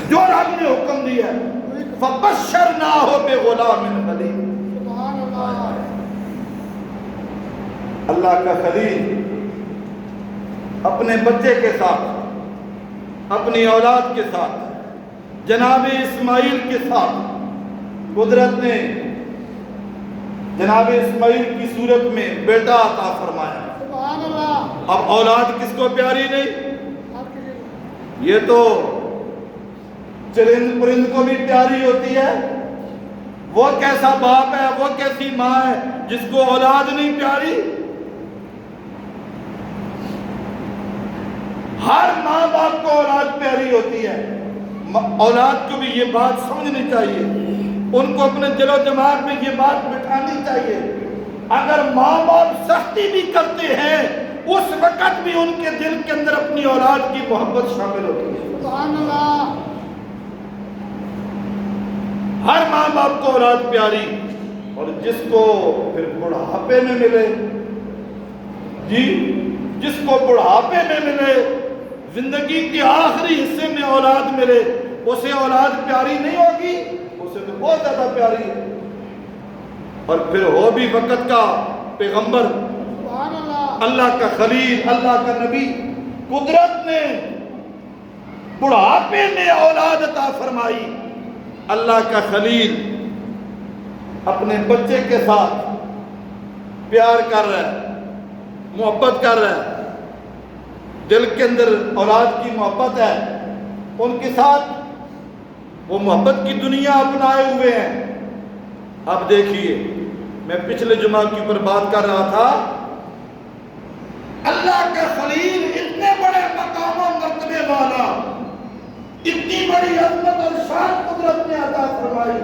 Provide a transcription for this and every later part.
جو رب نے حکم دیا فبشرناہ بغلام حلیم۔ سبحان اللہ۔ اللہ کا خلیل اپنے بچے کے ساتھ، اپنی اولاد کے ساتھ، جناب اسماعیل کے ساتھ قدرت نے جناب اسماعیل کی صورت میں بیٹا عطا فرمایا۔ سبحان اللہ۔ اب اولاد کس کو پیاری نہیں؟ آپ کے لیے یہ تو چرند پرند کو بھی پیاری ہوتی ہے۔ وہ کیسا باپ ہے، وہ کیسی ماں ہے جس کو اولاد نہیں پیاری؟ ہر ماں باپ کو اولاد پیاری ہوتی ہے۔ اولاد کو بھی یہ بات سمجھنی چاہیے، ان کو اپنے دل و دماغ میں یہ بات بٹھانی چاہیے۔ اگر ماں باپ سختی بھی کرتے ہیں اس وقت بھی ان کے دل کے اندر اپنی اولاد کی محبت شامل ہوتی ہے۔ سبحان اللہ۔ ہر ماں باپ کو اولاد پیاری، اور جس کو پھر بڑھاپے میں ملے، جس کو بڑھاپے میں ملے، زندگی کے آخری حصے میں اولاد ملے، اسے اولاد پیاری نہیں ہوگی؟ اسے تو بہت زیادہ پیاری ہے۔ اور پھر ہو بھی وقت کا پیغمبر، سبحان اللہ۔ اللہ کا خلیل، اللہ کا نبی، قدرت نے بڑھاپے میں اولاد عطا فرمائی۔ اللہ کا خلیل اپنے بچے کے ساتھ پیار کر رہا ہے، محبت کر رہا ہے، دل کے اندر اولاد کی محبت ہے، ان کے ساتھ وہ محبت کی دنیا اپنائے ہوئے ہیں۔ اب دیکھیے، میں پچھلے جمعہ کے اوپر بات کر رہا تھا، اللہ کا خلیل اتنے بڑے مقام و مرتبے والا، اتنی بڑی عظمت اور شان قدرت نے عطا فرمائی،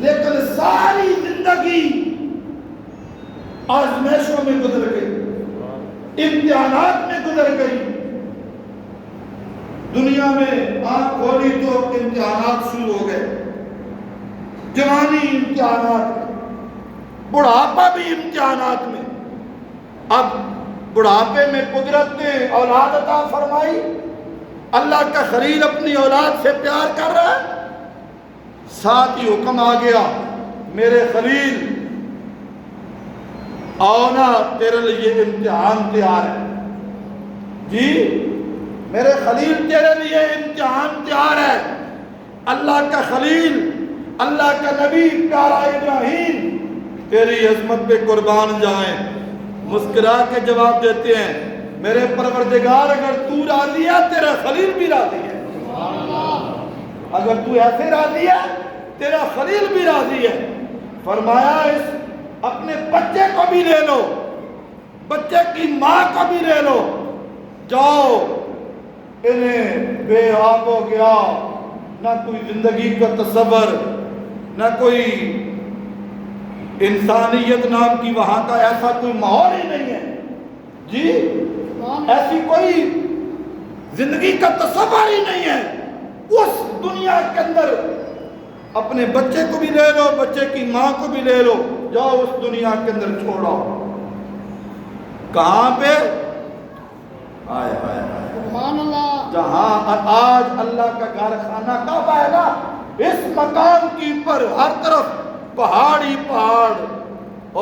لیکن ساری زندگی آزمائشوں میں گزر گئی، امتحانات میں گزر گئی۔ دنیا میں آنکھ کھولی تو امتحانات شروع ہو گئے، جوانی امتحانات میں، بڑھاپا بھی امتحانات میں۔ اب بڑھاپے میں قدرت نے اولاد عطا فرمائی، اللہ کا خلیل اپنی اولاد سے پیار کر رہا ہے، ساتھ ہی حکم آ گیا، میرے خلیل آؤ نا، تیرے لیے امتحان تیار ہے۔ جی میرے خلیل تیرے لیے امتحان تیار ہے۔ اللہ کا خلیل، اللہ کا نبی پیارا ابراہیم تیری عظمت پہ قربان جائیں، مسکرا کے جواب دیتے ہیں، میرے پروردگار اگر تو راضی ہے تیرا خلیل بھی راضی ہے۔ اگر تو ایسے راضی ہے تیرا خلیل بھی راضی ہے۔ فرمایا اس اپنے بچے کو بھی لے لو، بچے کی ماں کو بھی لے لو، جاؤ، انہیں بے آب ہو گیا، نہ کوئی زندگی کا تصور، نہ کوئی انسانیت نام کی وہاں کا ایسا کوئی ماحول ہی نہیں ہے۔ جی ایسی کوئی زندگی کا تصور ہی نہیں ہے۔ اس دنیا کے اندر اپنے بچے کو بھی لے لو، بچے کی ماں کو بھی لے لو، جاؤ اس دنیا کے اندر چھوڑو۔ کہاں پہ؟ آئے آئے آئے، سبحان اللہ۔ جہاں آج اللہ کا گھر خانہ کعبہ ہے نا، اس مقام کی پر ہر طرف پہاڑ ہی پہاڑ،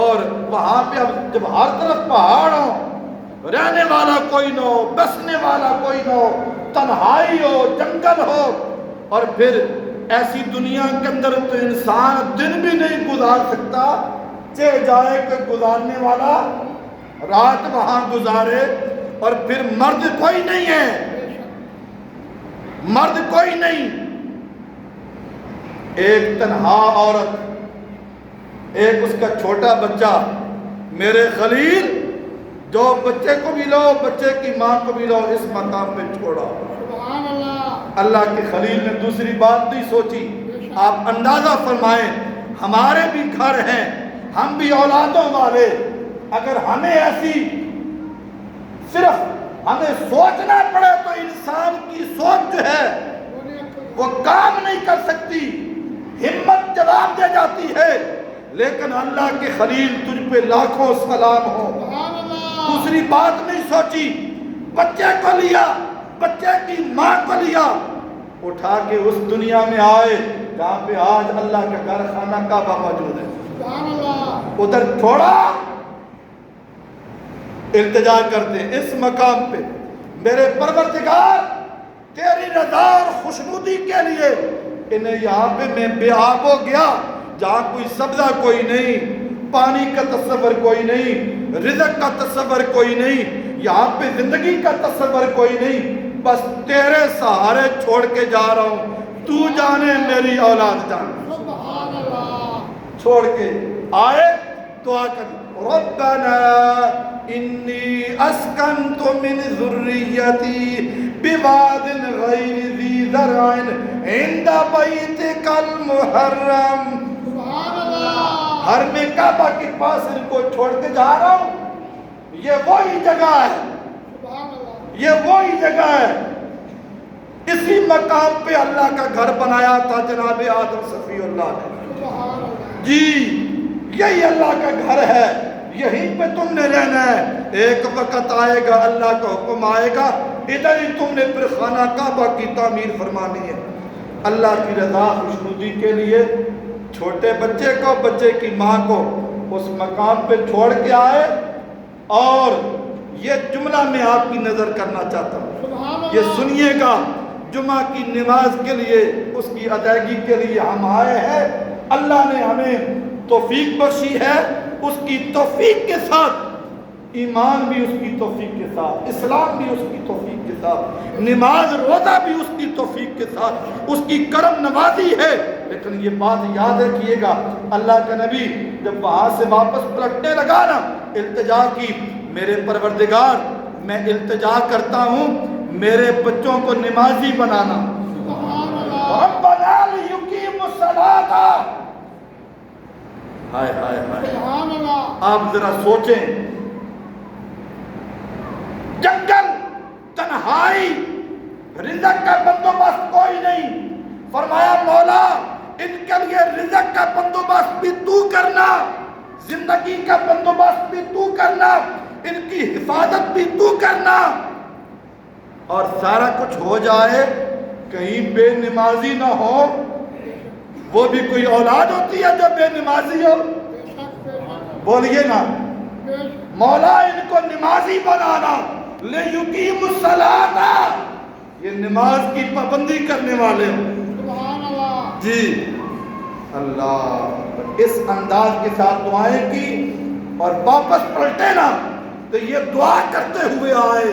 اور وہاں پہ اب جب ہر طرف پہاڑ ہو، رہنے والا کوئی نہ ہو، بسنے والا کوئی نہ ہو، تنہائی ہو، جنگل ہو، اور پھر ایسی دنیا کے اندر تو انسان دن بھی نہیں گزار سکتا، چاہے جائے کہ گزارنے والا رات وہاں گزارے، اور پھر مرد کوئی نہیں ہے، مرد کوئی نہیں، ایک تنہا عورت، ایک اس کا چھوٹا بچہ، میرے خلیل جو بچے کو بھی لو، بچے کی ماں کو بھی لو، اس مقام پہ چھوڑا۔ سبحان اللہ۔ اللہ کے خلیل نے دوسری بات نہیں سوچی۔ آپ اندازہ فرمائیں، ہمارے بھی گھر ہیں، ہم بھی اولادوں والے، اگر ہمیں ایسی صرف ہمیں سوچنا پڑے تو انسان کی سوچ جو ہے وہ کام نہیں کر سکتی، ہمت جواب دے جاتی ہے، لیکن اللہ کے خلیل تجھ پہ لاکھوں سلام ہو۔ سبحان اللہ۔ دوسری بات نہیں سوچی، بچے کو لیا، بچے کی ماں کو لیا، اٹھا کے اس دنیا میں آئے جہاں پہ آج اللہ کا گھر خانہ کعبہ موجود ہے. سبحان اللہ. ادھر تھوڑا التجا کرتے ہیں اس مقام پہ میرے پروردگار تیری رضا اور خوشنودی کے لیے انہیں یہاں پہ میں بے آب ہو گیا جہاں کوئی سبزہ کوئی نہیں, پانی کا تصور کوئی نہیں, رزق کا تصور کوئی نہیں, یہاں پہ زندگی کا تصور کوئی نہیں, بس تیرے سہارے چھوڑ کے جا رہا ہوں, تو جانے میری اولاد جانے. سبحان اللہ. چھوڑ کے آئے دعا کر ربنا انی اسکنت من ذریتی بواد غیر ذی زرع عند بیتک المحرم. سبحان اللہ. حرم کعبہ کے پاس ان کو چھوڑ کے جا رہا ہوں. یہ وہی جگہ ہے, سبحان اللہ. یہ وہی جگہ ہے. اسی مقام پہ اللہ کا گھر بنایا تھا جناب آدم صفی اللہ نے. سبحان اللہ. جی یہی اللہ کا گھر ہے, یہیں پہ تم نے رہنا ہے. ایک وقت آئے گا اللہ کا حکم آئے گا ادھر ہی تم نے پھر خانہ کعبہ کی تعمیر فرمانی ہے. اللہ کی رضا خوشنودی کے لیے چھوٹے بچے کو, بچے کی ماں کو اس مقام پہ چھوڑ کے آئے. اور یہ جملہ میں آپ کی نظر کرنا چاہتا ہوں, سبحان اللہ. یہ سنیے گا. جمعہ کی نماز کے لیے, اس کی ادائیگی کے لیے ہم آئے ہیں. اللہ نے ہمیں توفیق بخشی ہے, اس کی توفیق کے ساتھ ایمان بھی اس کی توفیق کے ساتھ, اسلام بھی اس کی توفیق کے ساتھ, نماز روزہ بھی اس کی توفیق کے ساتھ, اس کی کرم نوازی ہے. لیکن یہ بات یاد رکھیے گا, اللہ کا نبی جب وہاں سے واپس پلٹنے لگا نا, التجا کی, میرے پروردگار میں التجا کرتا ہوں میرے بچوں کو نمازی بنانا. سبحان اللہ. ربنا لیقیموا الصلاۃ. ہائے ہائے ہائے, سبحان اللہ. آپ ذرا سوچیں, جنگل, تنہائی, رزق کا بندوبست کوئی نہیں. فرمایا مولا ان کے لیے رزق کا بندوبست بھی تو کرنا, زندگی کا بندوبست بھی تو کرنا, ان کی حفاظت بھی تو کرنا. اور سارا کچھ ہو جائے, کہیں بے نمازی نہ ہو. وہ بھی کوئی اولاد ہوتی ہے جو بے نمازی ہو؟ بے شک, بے شک, بولیے نا. بے شک. مولا ان کو نمازی بنانا, لیقیموا الصلاۃ, یہ نماز کی پابندی کرنے والے ہوں. سبحان اللہ. جی اللہ, اس انداز کے ساتھ دعائیں کی اور واپس پلٹے نا تو یہ دعا کرتے ہوئے آئے,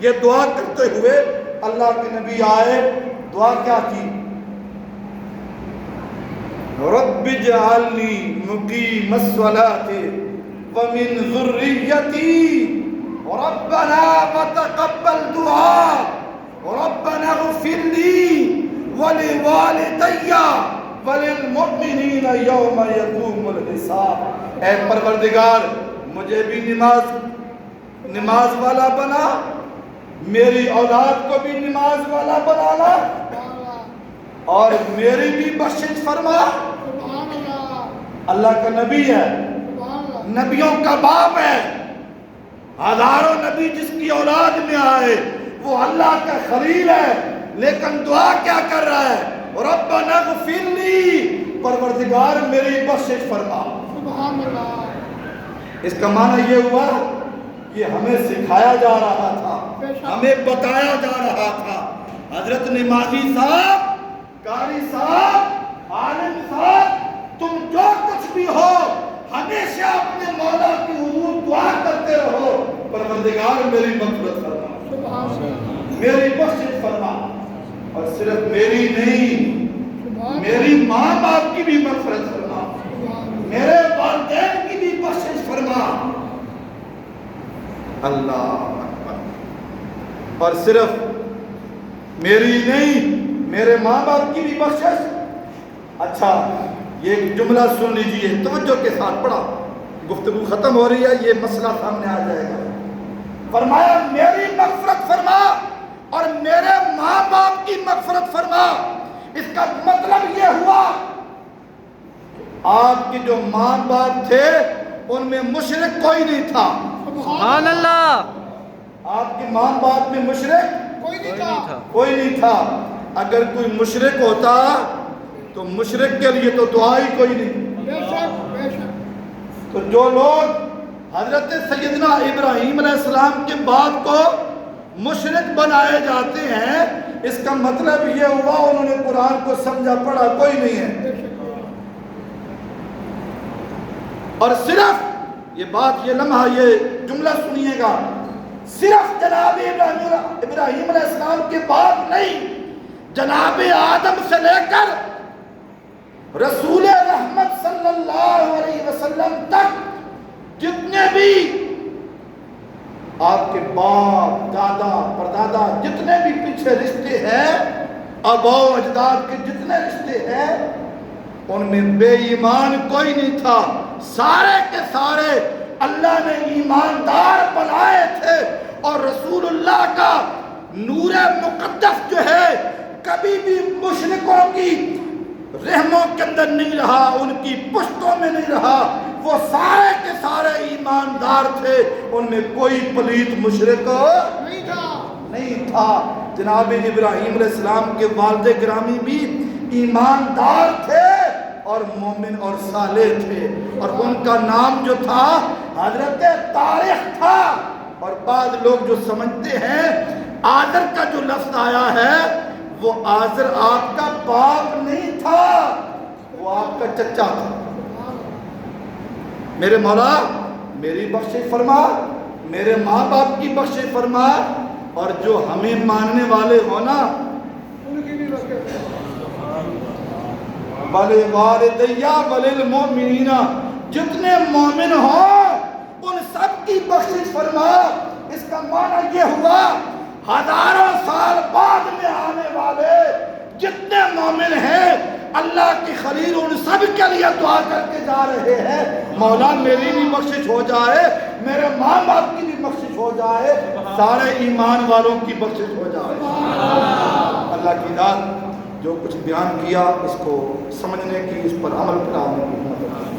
یہ دعا کرتے ہوئے اللہ کے نبی آئے. دعا کیا کی؟ رب اجعلنی مقیم الصلاۃ ومن ذریتی ربنا وتقبل دعاء ربنا اغفر لی ولوالدی وللمؤمنین یوم یقوم الحساب. اے پروردگار مجھے بھی نماز والا بنا, میری اولاد کو بھی نماز والا بنانا, سبحان اللہ. اور میری بھی بخشش فرما. سبحان اللہ. اللہ کا نبی ہے, سبحان اللہ. نبیوں کا باپ ہے, ہزاروں نبی جس کی اولاد میں آئے وہ اللہ کا خلیل ہے. لیکن دعا کیا کر رہا ہے؟ ربنا اغفر لی, پروردگار میری بخشش فرما. سبحان اللہ. اس کا معنی یہ ہوا کہ ہمیں سکھایا جا رہا تھا, ہمیں بتایا جا رہا تھا, حضرت نمازی صاحب, قاری صاحب, عالم صاحب, تم جو کچھ بھی ہو ہمیشہ اپنے مولا کی حضور دعا کرتے رہو, پروردگار میری مغفرت فرما, سبحان اللہ. میری بخشش فرما. اور صرف میری نہیں, سبحان میری ماں باپ کی بھی مغفرت فرما, اللہ. میرے والدین کی بھی بخشش فرما. اللہ اکبر. اور صرف میری نہیں, میرے ماں باپ کی بھی بخشش. اچھا یہ ایک جملہ سن لیجئے, توجہ کے ساتھ پڑھا, گفتگو ختم ہو رہی ہے, یہ مسئلہ سامنے آ جائے گا. فرمایا میری مغفرت فرما اور میرے ماں باپ کی مغفرت فرما. اس کا مطلب یہ ہوا آپ کے جو ماں باپ تھے ان میں مشرک کوئی نہیں تھا. سبحان اللہ. آپ کے ماں باپ میں مشرک کوئی نہیں تھا. کوئی نہیں تھا. اگر کوئی مشرک ہوتا تو مشرک کے لیے تو دعا ہی کوئی نہیں۔ بے شک تو جو لوگ حضرت سیدنا ابراہیم علیہ السلام کے بعد کو مشرک بنائے جاتے ہیں، اس کا مطلب یہ ہوا انہوں نے قرآن کو سمجھا پڑھا کوئی نہیں ہے۔ اور صرف یہ بات، یہ لمحہ، یہ جملہ سنیے گا، صرف جناب ابراہیم علیہ السلام کے بعد نہیں، جناب آدم سے لے کر رسول رحمت صلی اللہ علیہ وسلم تک جتنے بھی آپ کے باپ، دادا، پردادا، جتنے بھی پیچھے رشتے ہیں، آبا و اجداد کے جتنے رشتے ہیں، ان میں بے ایمان کوئی نہیں تھا۔ سارے کے سارے اللہ نے ایماندار بنائے تھے، اور رسول اللہ کا نور مقدس جو ہے کبھی بھی مشرکوں کی رحموں کے اندر نہیں رہا، ان کی پشتوں میں نہیں رہا۔ وہ سارے کے سارے ایماندار تھے، ان میں کوئی پلیت مشرک نہیں تھا۔ جناب ابراہیم علیہ السلام کے والد گرامی بھی ایماندار تھے اور مومن اور صالح تھے، اور ان کا نام جو تھا حضرت طارق تھا۔ اور بعض لوگ جو سمجھتے ہیں آذر کا جو لفظ آیا ہے، وہ آذر آپ کا باپ نہیں تھا، وہ آپ کا چچا تھا۔ میرے مولا میری بخشش فرما، میرے ماں باپ کی بخشش فرما، اور جو ہمیں ماننے والے ہو نا، بلے والدیہ وللمؤمنین، جتنے مومن ہوں ان سب کی بخشش فرما۔ اس کا معنی یہ ہوا ہزاروں سال بعد میں آنے والے جتنے مومن ہیں، اللہ کی خلیل ان سب کے لیے دعا کر کے جا رہے ہیں، مولا میری بھی بخشش ہو جائے، میرے ماں باپ کی بھی بخشش ہو جائے، سارے ایمان والوں کی بخشش ہو جائے۔ اللہ کی ذات جو کچھ بیان کیا اس کو سمجھنے کی، اس پر عمل کرنے کی